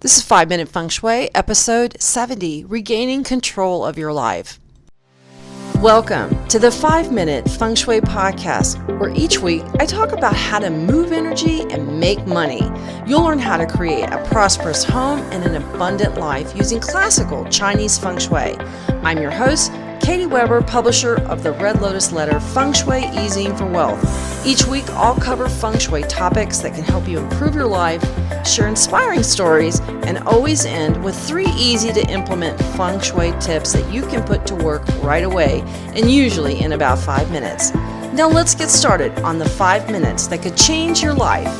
This is 5 Minute Feng Shui, episode 70, Regaining Control of Your Life. Welcome to the 5 Minute Feng Shui podcast, where each week I talk about how to move energy and make money. You'll learn how to create a prosperous home and an abundant life using classical Chinese Feng Shui. I'm your host, Katie Weber, publisher of the Red Lotus Letter, Feng Shui Easing for Wealth. Each week, I'll cover Feng Shui topics that can help you improve your life, share inspiring stories, and always end with 3 easy-to-implement Feng Shui tips that you can put to work right away, and usually in about 5 minutes. Now let's get started on the 5 minutes that could change your life.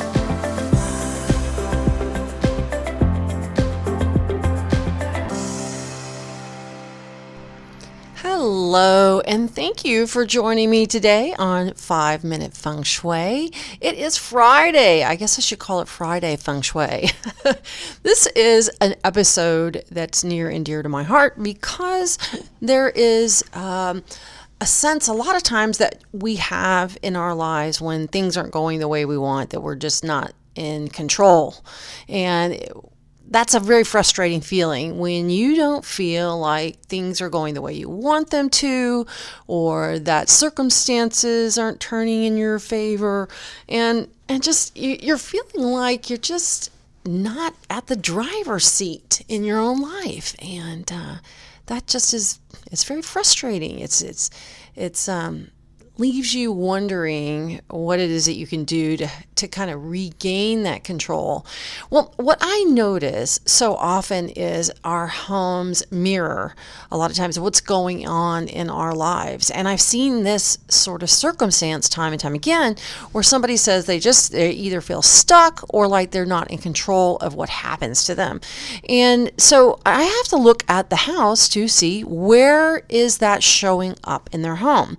Hello, and thank you for joining me today on 5 Minute Feng Shui. It is Friday. I guess I should call it Friday Feng Shui. This is an episode that's near and dear to my heart because there is a sense a lot of times that we have in our lives when things aren't going the way we want, that we're just not in control. And that's a very frustrating feeling when you don't feel like things are going the way you want them to, or that circumstances aren't turning in your favor, and just you're feeling like you're just not at the driver's seat in your own life, and that just it's very frustrating. It's leaves you wondering what it is that you can do to kind of regain that control. Well, what I notice so often is our homes mirror a lot of times what's going on in our lives. And I've seen this sort of circumstance time and time again where somebody says they either feel stuck or like they're not in control of what happens to them. And so I have to look at the house to see where is that showing up in their home.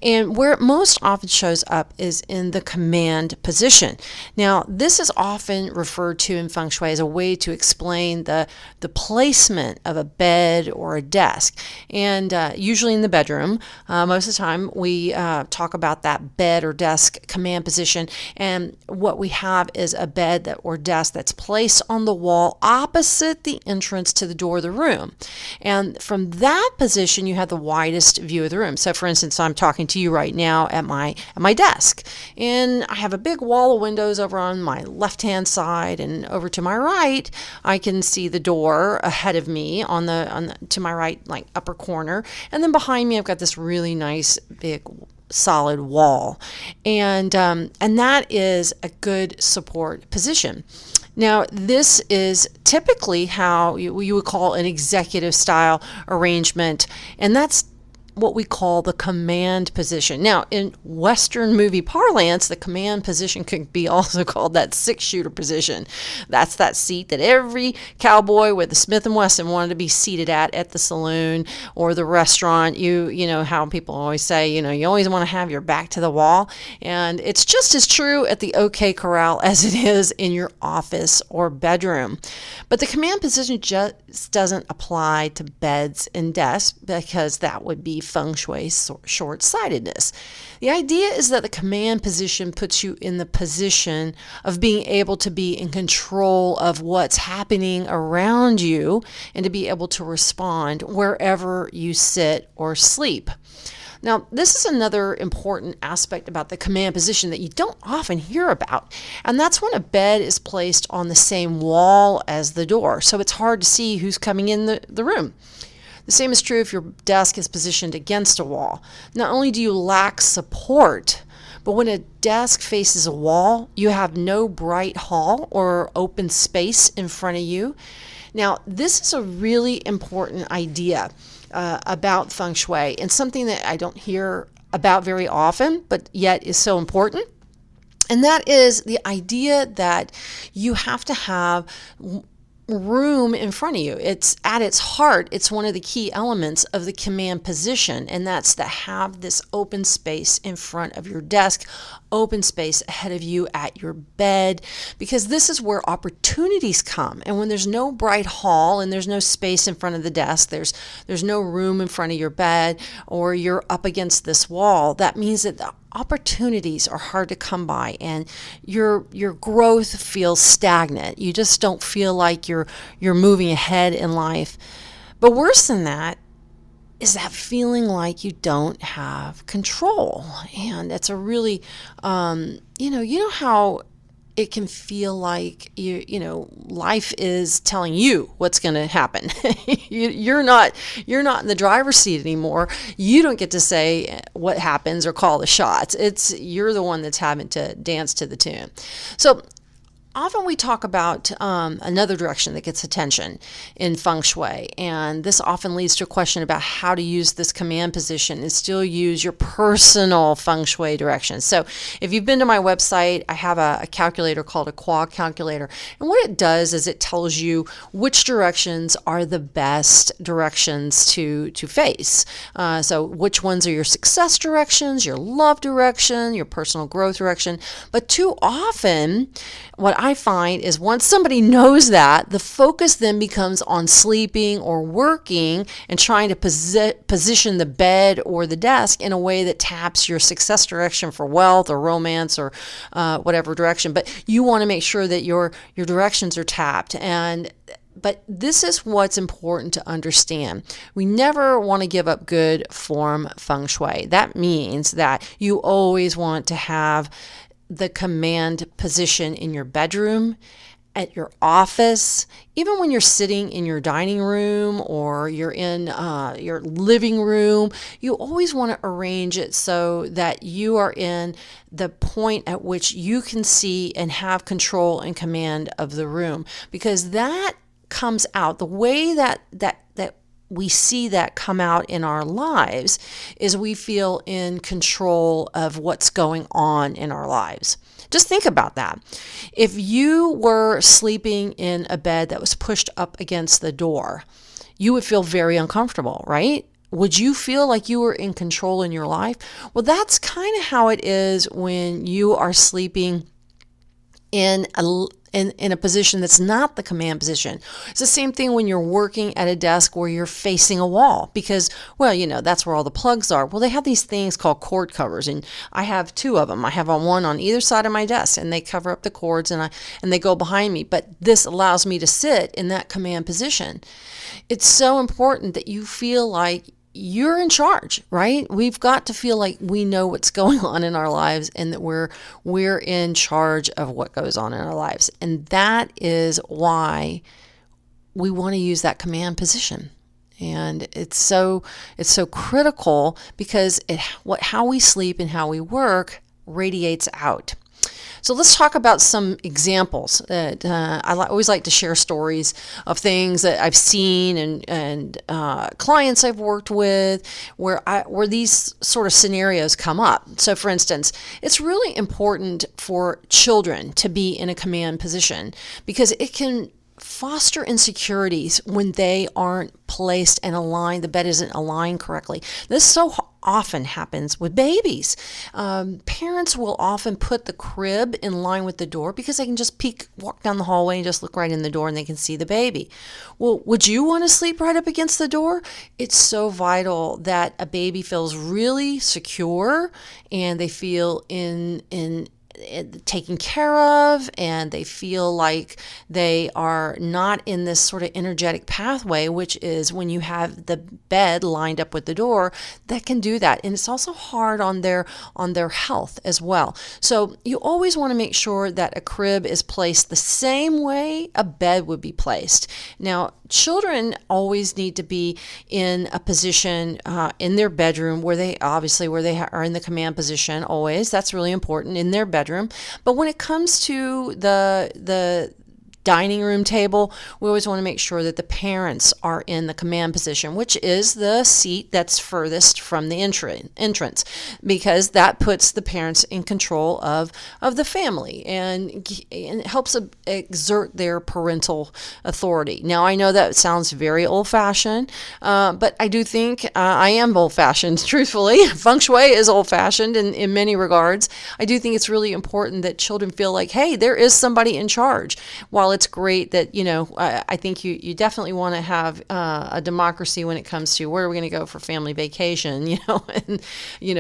And where it most often shows up is in the command position. Now, this is often referred to in Feng Shui as a way to explain the placement of a bed or a desk. And usually in the bedroom, most of the time we talk about that bed or desk command position. And what we have is a bed or desk that's placed on the wall opposite the entrance to the door of the room. And from that position, you have the widest view of the room. So for instance, I'm talking to you right now at my desk, and I have a big wall of windows over on my left-hand side, and over to my right, I can see the door ahead of me on the to my right, like upper corner, and then behind me, I've got this really nice big solid wall, and that is a good support position. Now, this is typically how you would call an executive style arrangement, and that's what we call the command position. Now, in Western movie parlance, the command position could be also called that 6-shooter position. That's that seat that every cowboy with a Smith & Wesson wanted to be seated at the saloon or the restaurant. You know how people always say, you always want to have your back to the wall. And it's just as true at the OK Corral as it is in your office or bedroom. But the command position just doesn't apply to beds and desks because that would be Feng Shui short-sightedness. The idea is that the command position puts you in the position of being able to be in control of what's happening around you and to be able to respond wherever you sit or sleep. Now, this is another important aspect about the command position that you don't often hear about, and that's when a bed is placed on the same wall as the door, so it's hard to see who's coming in the room. The same is true if your desk is positioned against a wall. Not only do you lack support, but when a desk faces a wall, you have no bright hall or open space in front of you. Now, this is a really important idea about Feng Shui, and something that I don't hear about very often, but yet is so important. And that is the idea that you have to have room in front of you. It's at its heart, it's one of the key elements of the command position, and that's to have this open space in front of your desk, open space ahead of you at your bed, because this is where opportunities come. And when there's no bright hall and there's no space in front of the desk, there's no room in front of your bed, or you're up against this wall, that means that the opportunities are hard to come by, and your growth feels stagnant. You just don't feel like you're moving ahead in life. But worse than that is that feeling like you don't have control. And it's a really, you know how it can feel like life is telling you what's going to happen. You're not in the driver's seat anymore. You don't get to say what happens or call the shots. You're the one that's having to dance to the tune. So often we talk about another direction that gets attention in feng shui, and this often leads to a question about how to use this command position and still use your personal feng shui direction. So if you've been to my website, I have a calculator called a Qua calculator, and what it does is it tells you which directions are the best directions to face. So which ones are your success directions, your love direction, your personal growth direction. But too often, what I find is once somebody knows that, the focus then becomes on sleeping or working and trying to position the bed or the desk in a way that taps your success direction for wealth or romance or whatever direction. But you want to make sure that your directions are tapped. But this is what's important to understand. We never want to give up good form feng shui. That means that you always want to have the command position in your bedroom, at your office, even when you're sitting in your dining room or you're in your living room. You always want to arrange it so that you are in the point at which you can see and have control and command of the room, because that comes out the way that we see that come out in our lives is we feel in control of what's going on in our lives. Just think about that. If you were sleeping in a bed that was pushed up against the door, you would feel very uncomfortable, right? Would you feel like you were in control in your life? Well, that's kind of how it is when you are sleeping in a position that's not the command position. It's the same thing when you're working at a desk where you're facing a wall because, that's where all the plugs are. Well, they have these things called cord covers, and I have two of them. I have one on either side of my desk, and they cover up the cords, and they go behind me. But this allows me to sit in that command position. It's so important that you feel like you're in charge, right? We've got to feel like we know what's going on in our lives and that we're in charge of what goes on in our lives. And that is why we want to use that command position. And it's so critical because how we sleep and how we work radiates out. So let's talk about some examples. I always like to share stories of things that I've seen and clients I've worked with where these sort of scenarios come up. So for instance, it's really important for children to be in a command position because it can foster insecurities when they aren't placed and aligned, the bed isn't aligned correctly. This so often happens with babies. Parents will often put the crib in line with the door because they can just walk down the hallway and just look right in the door and they can see the baby. Well, would you want to sleep right up against the door? It's so vital that a baby feels really secure and they feel taken care of, and they feel like they are not in this sort of energetic pathway, which is when you have the bed lined up with the door, that can do that. And it's also hard on their health as well. So you always want to make sure that a crib is placed the same way a bed would be placed. Now, children always need to be in a position in their bedroom where they are in the command position always. That's really important in their bedroom. But when it comes to the dining room table, we always want to make sure that the parents are in the command position, which is the seat that's furthest from the entrance, because that puts the parents in control of the family and helps exert their parental authority. Now, I know that sounds very old-fashioned, but I do think I am old-fashioned, truthfully. Feng Shui is old-fashioned in many regards. I do think it's really important that children feel like, hey, there is somebody in charge. While it's great that, I think you definitely want to have a democracy when it comes to where are we going to go for family vacation, and,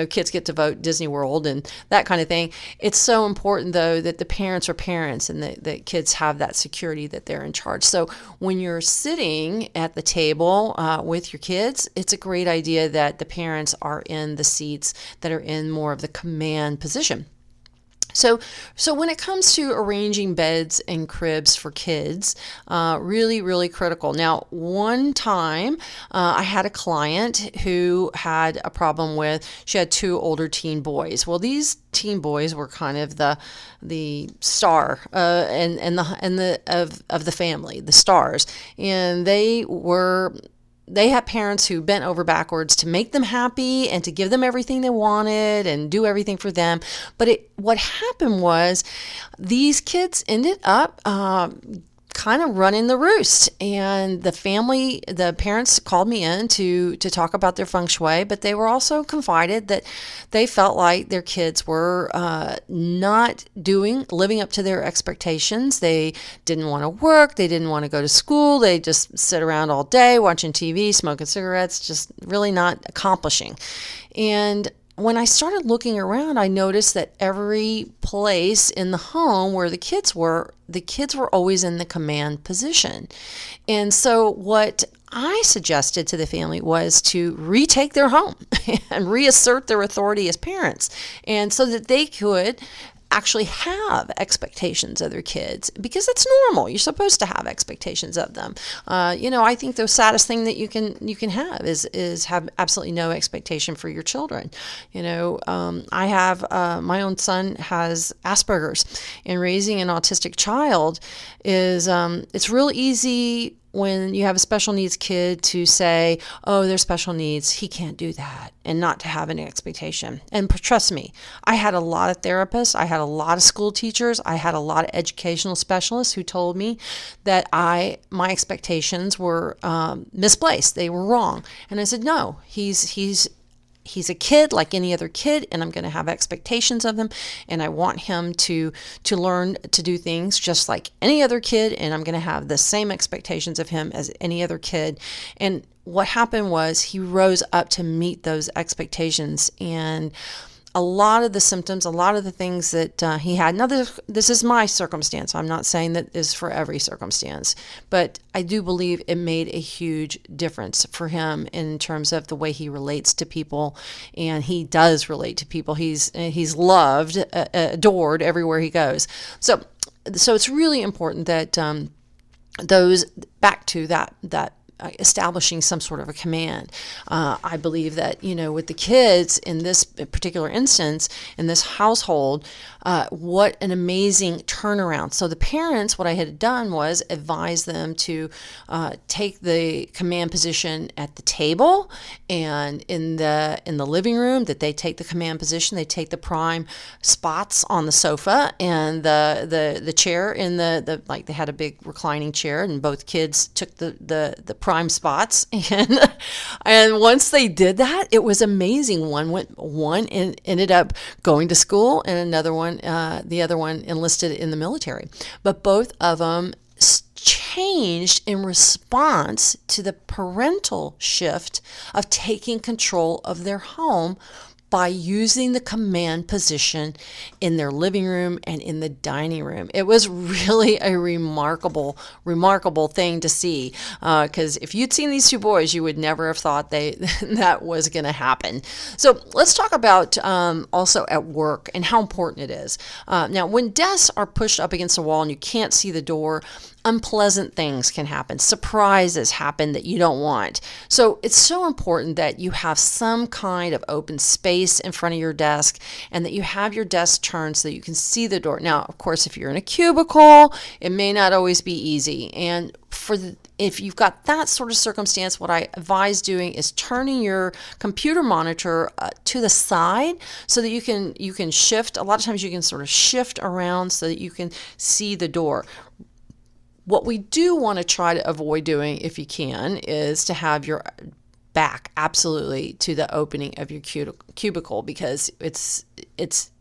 kids get to vote Disney World and that kind of thing. It's so important, though, that the parents are parents and that kids have that security that they're in charge. So when you're sitting at the table with your kids, it's a great idea that the parents are in the seats that are in more of the command position. So when it comes to arranging beds and cribs for kids, really, really critical. Now, one time I had a client who had a problem with, she had two older teen boys. Well, these teen boys were kind of the star and the of the family, the stars, and they had parents who bent over backwards to make them happy and to give them everything they wanted and do everything for them. But what happened was these kids ended up kind of running the roost, and the parents called me in to talk about their feng shui, but they were also confided that they felt like their kids were not living up to their expectations. They didn't want to work, they didn't want to go to school, they just sit around all day watching TV, smoking cigarettes, just really not accomplishing. And when I started looking around, I noticed that every place in the home where the kids were always in the command position. And so what I suggested to the family was to retake their home and reassert their authority as parents, and so that they could actually have expectations of their kids, because it's normal. You're supposed to have expectations of them. I think the saddest thing that you can have is have absolutely no expectation for your children. I have my own son has Asperger's, and raising an autistic child is it's real easy when you have a special needs kid to say, oh, they're special needs, he can't do that, and not to have an expectation. And trust me, I had a lot of therapists, I had a lot of school teachers, I had a lot of educational specialists who told me that my expectations were misplaced, they were wrong. And I said, no, he's a kid like any other kid, and I'm going to have expectations of him, and I want him to learn to do things just like any other kid, and I'm going to have the same expectations of him as any other kid. And what happened was he rose up to meet those expectations, and a lot of the symptoms, a lot of the things that he had. Now, this is my circumstance. I'm not saying that is for every circumstance, but I do believe it made a huge difference for him in terms of the way he relates to people, and he does relate to people. He's loved, adored everywhere he goes. So it's really important that those back to that. Establishing some sort of a command. I believe that, with the kids in this particular instance, in this household, what an amazing turnaround. So the parents, what I had done was advise them to take the command position at the table, and in the living room, that they take the command position. They take the prime spots on the sofa and the chair in like they had a big reclining chair, and both kids took the prime spots, and once they did that, it was amazing. One ended up going to school, and the other one enlisted in the military. But both of them changed in response to the parental shift of taking control of their home by using the command position in their living room and in the dining room. It was really a remarkable thing to see, because if you'd seen these two boys, you would never have thought that was going to happen. So let's talk about also at work and how important it is. Now, when desks are pushed up against the wall and you can't see the door, unpleasant things can happen. Surprises happen that you don't want. So it's so important that you have some kind of open space in front of your desk, and that you have your desk turned so that you can see the door. Now, of course, if you're in a cubicle, it may not always be easy. And if you've got that sort of circumstance, what I advise doing is turning your computer monitor to the side so that you can shift. A lot of times you can sort of shift around so that you can see the door. What we do want to try to avoid doing, if you can, is to have your back absolutely to the opening of your cubicle, because it's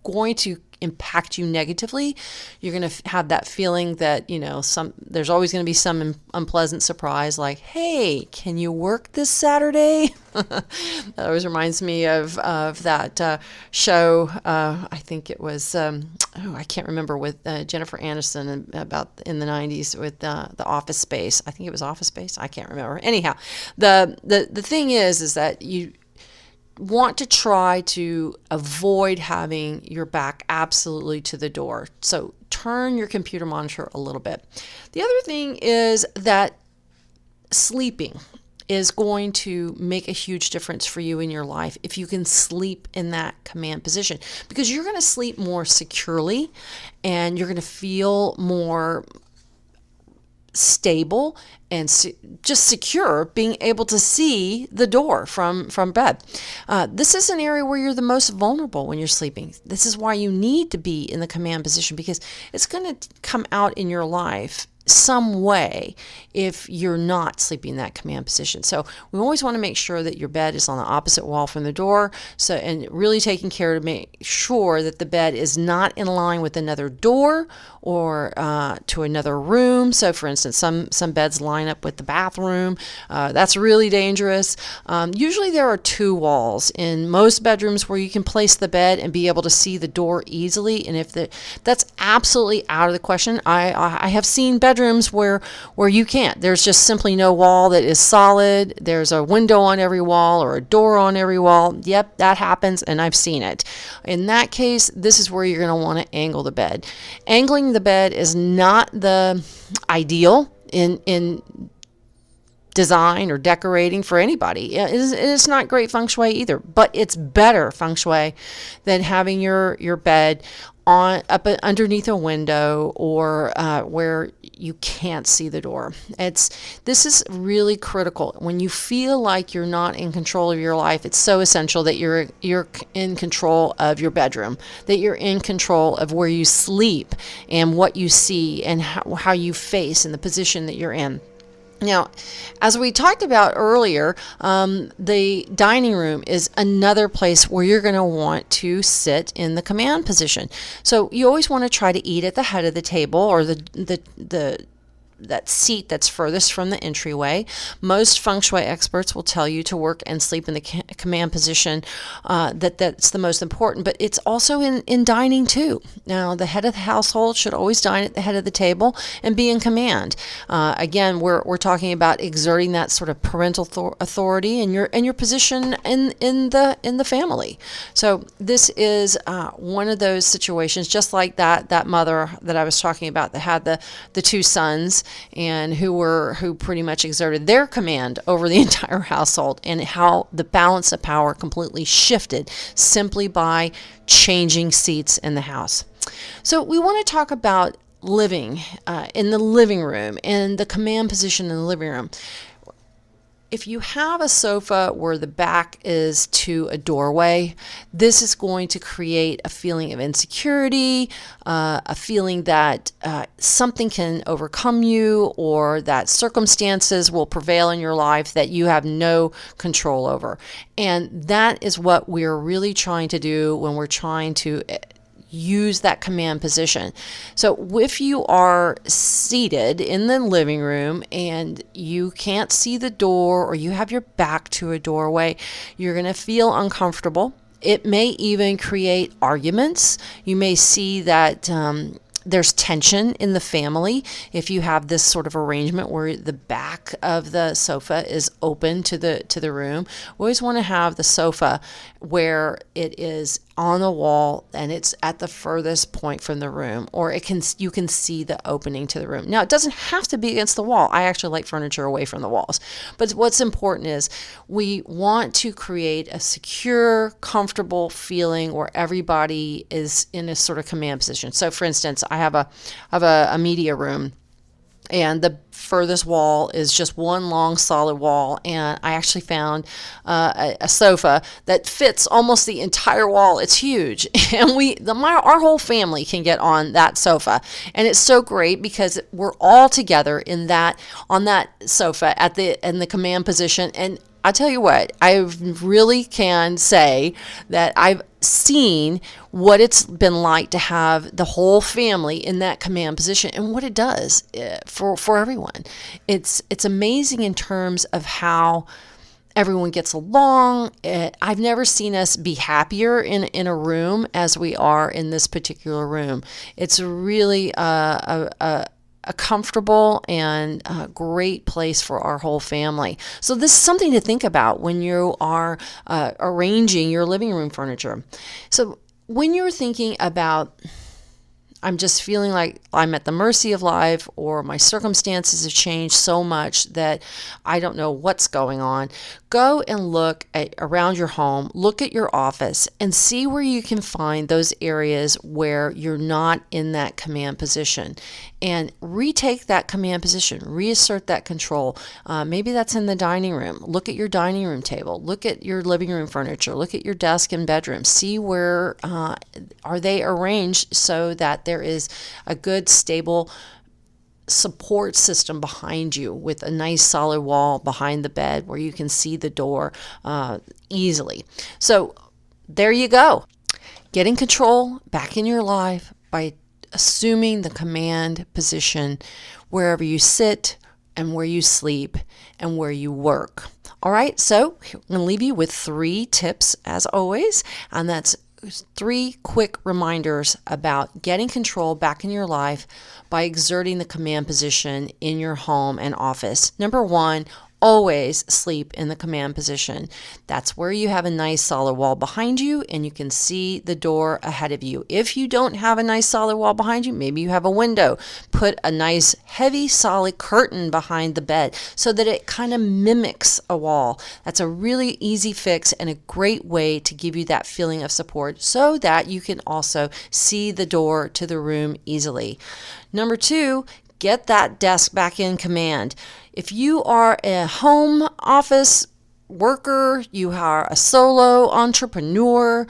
going to impact you negatively. You're going to have that feeling that, there's always going to be some unpleasant surprise like, hey, can you work this Saturday? That always reminds me of that show. I think it was, I can't remember, with Jennifer Aniston about in the 90s with the Office Space. I think it was Office Space. I can't remember. Anyhow, the thing is that you want to try to avoid having your back absolutely to the door. So turn your computer monitor a little bit. The other thing is that sleeping is going to make a huge difference for you in your life if you can sleep in that command position, because you're going to sleep more securely and you're going to feel more stable and just secure, being able to see the door from bed. This is an area where you're the most vulnerable when you're sleeping. This is why you need to be in the command position, because it's going to come out in your life some way if you're not sleeping in that command position. So we always want to make sure that your bed is on the opposite wall from the door, and really taking care to make sure that the bed is not in line with another door or to another room. So for instance, some beds line up with the bathroom. That's really dangerous. Usually there are two walls in most bedrooms where you can place the bed and be able to see the door easily. And if that's absolutely out of the question. I have seen bedrooms where you can't. There's just simply no wall that is solid. There's a window on every wall or a door on every wall. Yep, that happens, and I've seen it. In that case, this is where you're going to want to angle the bed. Angling the bed is not the ideal in design or decorating for anybody. It's not great feng shui either, but it's better feng shui than having your bed up underneath a window or where you can't see the door. This is really critical. When you feel like you're not in control of your life, it's so essential that you're in control of your bedroom, that you're in control of where you sleep and what you see and how you face and the position that you're in. Now, as we talked about earlier, the dining room is another place where you're going to want to sit in the command position. So you always want to try to eat at the head of the table, or that seat that's furthest from the entryway. Most feng shui experts will tell you to work and sleep in the command position, that's the most important, but it's also in dining too. Now, the head of the household should always dine at the head of the table and be in command. Again, we're talking about exerting that sort of parental authority and your position in the family. So this is one of those situations, just like that mother that I was talking about that had the two sons, and who pretty much exerted their command over the entire household, and how the balance of power completely shifted simply by changing seats in the house. So we want to talk about living in the living room and the command position in the living room. If you have a sofa where the back is to a doorway, this is going to create a feeling of insecurity, a feeling that something can overcome you, or that circumstances will prevail in your life that you have no control over. And that is what we're really trying to do when we're trying to use that command position. So if you are seated in the living room and you can't see the door, or you have your back to a doorway, you're going to feel uncomfortable. It may even create arguments. You may see that there's tension in the family if you have this sort of arrangement where the back of the sofa is open to the room. We always want to have the sofa where it is on the wall and it's at the furthest point from the room, or you can see the opening to the room. Now, it doesn't have to be against the wall. I actually like furniture away from the walls. But what's important is we want to create a secure, comfortable feeling where everybody is in a sort of command position. So for instance, I have a media room, and the furthest wall is just one long solid wall, and I actually found a sofa that fits almost the entire wall. It's huge, and our whole family can get on that sofa, and it's so great because we're all together on that sofa in the command position, and I tell you what, I really can say that I've seen what it's been like to have the whole family in that command position and what it does for everyone. It's amazing in terms of how everyone gets along. I've never seen us be happier in a room as we are in this particular room. It's really a comfortable and great place for our whole family. So this is something to think about when you are arranging your living room furniture. So when you're thinking about, I'm just feeling like I'm at the mercy of life, or my circumstances have changed so much that I don't know what's going on, go and look around your home, look at your office, and see where you can find those areas where you're not in that command position. And retake that command position, reassert that control. Maybe that's in the dining room. Look at your dining room table. Look at your living room furniture. Look at your desk and bedroom. See where are they arranged so that there is a good, stable support system behind you with a nice solid wall behind the bed where you can see the door easily. So there you go. Getting control back in your life by assuming the command position wherever you sit and where you sleep and where you work. All right, so I'm going to leave you with 3 tips as always, and that's 3 quick reminders about getting control back in your life by exerting the command position in your home and office. Number 1, always sleep in the command position. That's where you have a nice solid wall behind you and you can see the door ahead of you. If you don't have a nice solid wall behind you, maybe you have a window. Put a nice heavy solid curtain behind the bed so that it kind of mimics a wall. That's a really easy fix and a great way to give you that feeling of support so that you can also see the door to the room easily. Number 2, get that desk back in command. If you are a home office worker, you are a solo entrepreneur,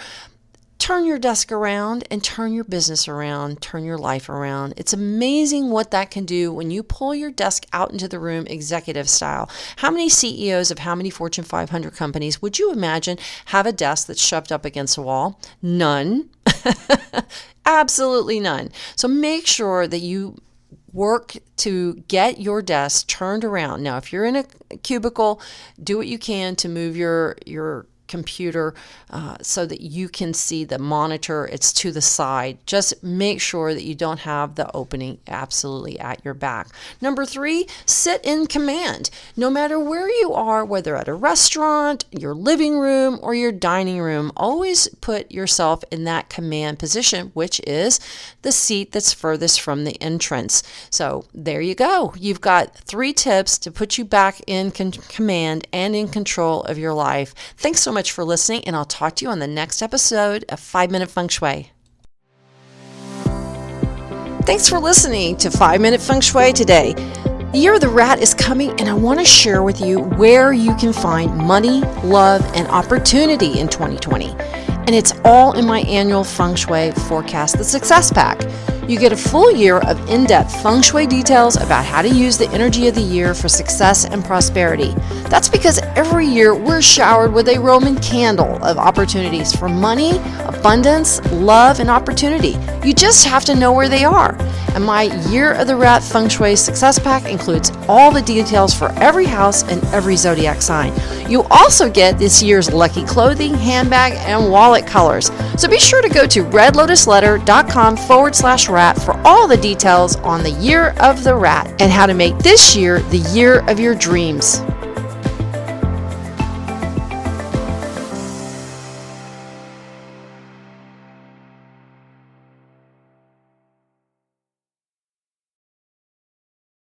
turn your desk around and turn your business around, turn your life around. It's amazing what that can do when you pull your desk out into the room executive style. How many CEOs of how many Fortune 500 companies would you imagine have a desk that's shoved up against a wall? None. Absolutely none. So make sure that you work to get your desk turned around. Now, if you're in a cubicle, do what you can to move your computer so that you can see the monitor. It's to the side. Just make sure that you don't have the opening absolutely at your back. Number 3, sit in command. No matter where you are, whether at a restaurant, your living room, or your dining room, always put yourself in that command position, which is the seat that's furthest from the entrance. So there you go. You've got 3 tips to put you back in command and in control of your life. Thanks so much for listening, and I'll talk to you on the next episode of 5-Minute Feng Shui. Thanks for listening to 5-Minute Feng Shui today. The Year of the Rat is coming, and I want to share with you where you can find money, love, and opportunity in 2020. And it's all in my annual Feng Shui Forecast, the Success Pack. You get a full year of in-depth Feng Shui details about how to use the energy of the year for success and prosperity. That's because every year we're showered with a Roman candle of opportunities for money, abundance, love, and opportunity. You just have to know where they are. And my Year of the Rat Feng Shui Success Pack includes all the details for every house and every zodiac sign. You also get this year's lucky clothing, handbag, and wallet colors. So be sure to go to redlotusletter.com/rat for all the details on the Year of the Rat and how to make this year the year of your dreams.